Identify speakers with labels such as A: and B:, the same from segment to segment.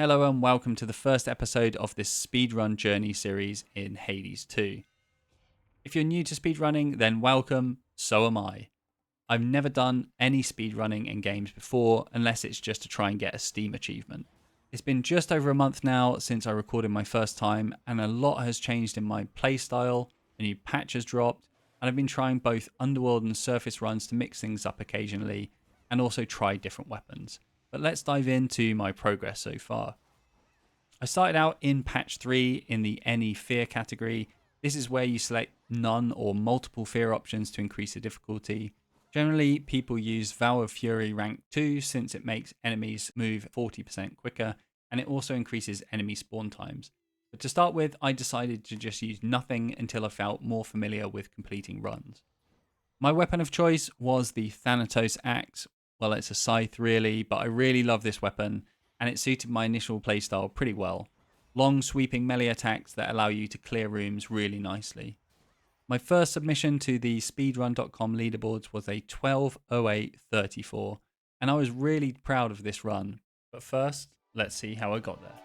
A: Hello and welcome to the first episode of this Speedrun Journey series in Hades 2. If you're new to speedrunning, then welcome, so am I. I've never done any speedrunning in games before, unless it's just to try and get a Steam achievement. It's been just over a month now since I recorded my first time, and a lot has changed in my playstyle, a new patch has dropped, and I've been trying both underworld and surface runs to mix things up occasionally, and also try different weapons. But let's dive into my progress so far. I started out in patch 3 in the Any Fear category. This is where you select none or multiple fear options to increase the difficulty. Generally, people use Vow of Fury rank 2 since it makes enemies move 40% quicker, and it also increases enemy spawn times. But to start with, I decided to just use nothing until I felt more familiar with completing runs. My weapon of choice was the Thanatos Axe. Well, it's a scythe really, but I really love this weapon and it suited my initial playstyle pretty well. Long sweeping melee attacks that allow you to clear rooms really nicely. My first submission to the speedrun.com leaderboards was a 12:08:34, and I was really proud of this run. But first, let's see how I got there.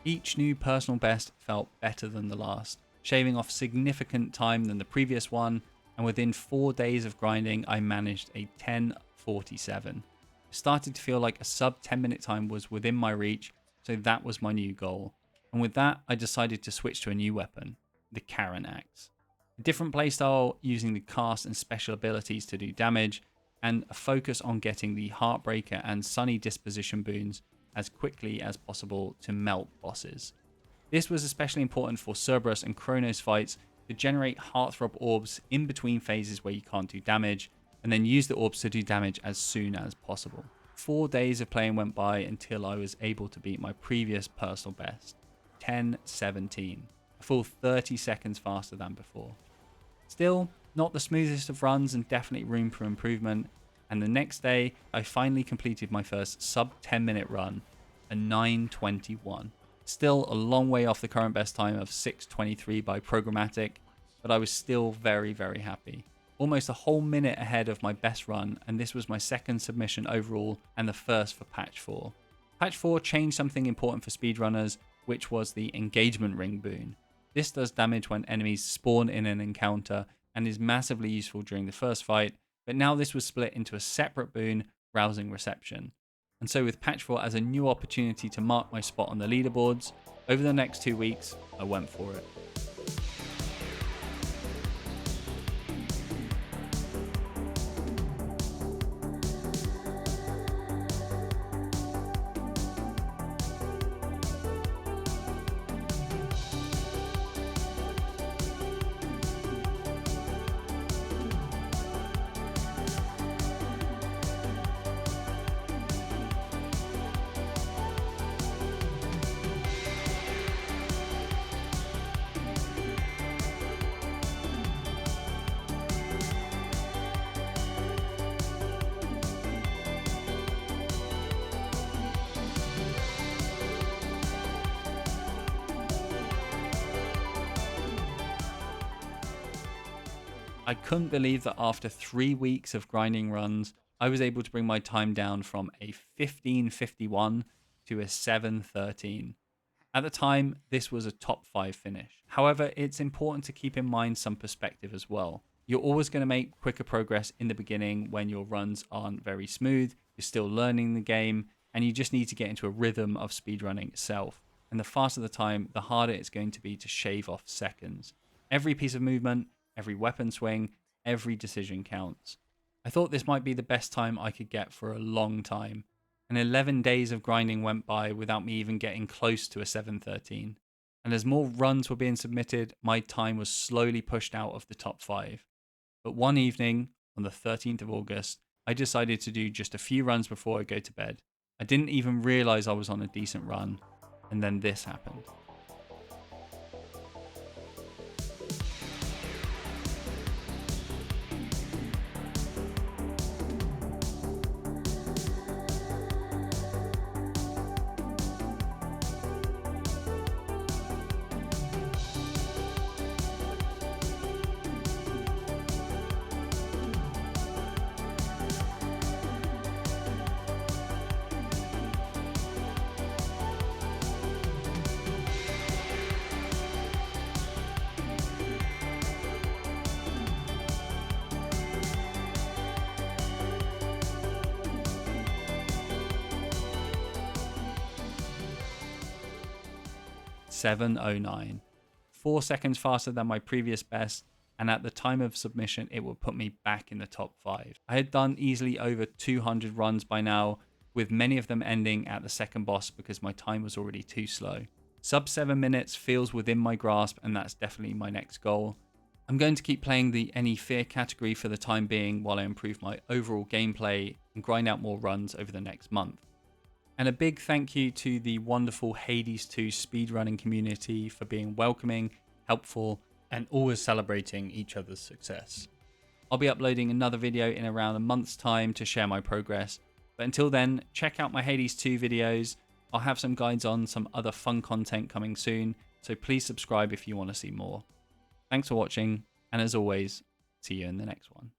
A: Each new personal best felt better than the last, shaving off significant time than the previous one, and within 4 days of grinding I managed a 10:47. It started to feel like a sub 10 minute time was within my reach, so that was my new goal. And with that I decided to switch to a new weapon, the Karen Axe. A different playstyle using the cast and special abilities to do damage, and a focus on getting the Heartbreaker and Sunny Disposition boons as quickly as possible to melt bosses. This was especially important for Cerberus and Kronos fights to generate Heartthrob orbs in between phases where you can't do damage, and then use the orbs to do damage as soon as possible. 4 days of playing went by until I was able to beat my previous personal best, 10:17, a full 30 seconds faster than before. Still, not the smoothest of runs and definitely room for improvement, and the next day I finally completed my first sub 10 minute run, a 9:21. Still a long way off the current best time of 6:23 by programmatic, but I was still very happy. Almost a whole minute ahead of my best run, and this was my second submission overall and the first for patch 4. Patch 4 changed something important for speedrunners, which was the engagement ring boon. This does damage when enemies spawn in an encounter and is massively useful during the first fight, but now this was split into a separate boon, Rousing Reception. And so with patch 4 as a new opportunity to mark my spot on the leaderboards, over the next 2 weeks, I went for it. I couldn't believe that after 3 weeks of grinding runs, I was able to bring my time down from a 15:51 to a 7:13. At the time, this was a top 5 finish. However, it's important to keep in mind some perspective as well. You're always going to make quicker progress in the beginning when your runs aren't very smooth, you're still learning the game, and you just need to get into a rhythm of speedrunning itself. And the faster the time, the harder it's going to be to shave off seconds. Every piece of movement, every weapon swing, every decision counts. I thought this might be the best time I could get for a long time. and 11 days of grinding went by without me even getting close to a 7:13. And as more runs were being submitted, my time was slowly pushed out of the top 5. But one evening, on the 13th of August, I decided to do just a few runs before I go to bed. I didn't even realize I was on a decent run, and then this happened. "7:09, 4 seconds faster than my previous best, and at the time of submission it would put me back in the top 5. I had done easily over 200 runs by now, with many of them ending at the second boss because my time was already too slow. Sub 7 minutes feels within my grasp, and that's definitely my next goal. I'm going to keep playing the Any Fear category for the time being while I improve my overall gameplay and grind out more runs over the next month. And a big thank you to the wonderful Hades 2 speedrunning community for being welcoming, helpful, and always celebrating each other's success. I'll be uploading another video in around a month's time to share my progress, but until then, check out my Hades 2 videos. I'll have some guides on some other fun content coming soon, so please subscribe if you want to see more. Thanks for watching, and as always, see you in the next one.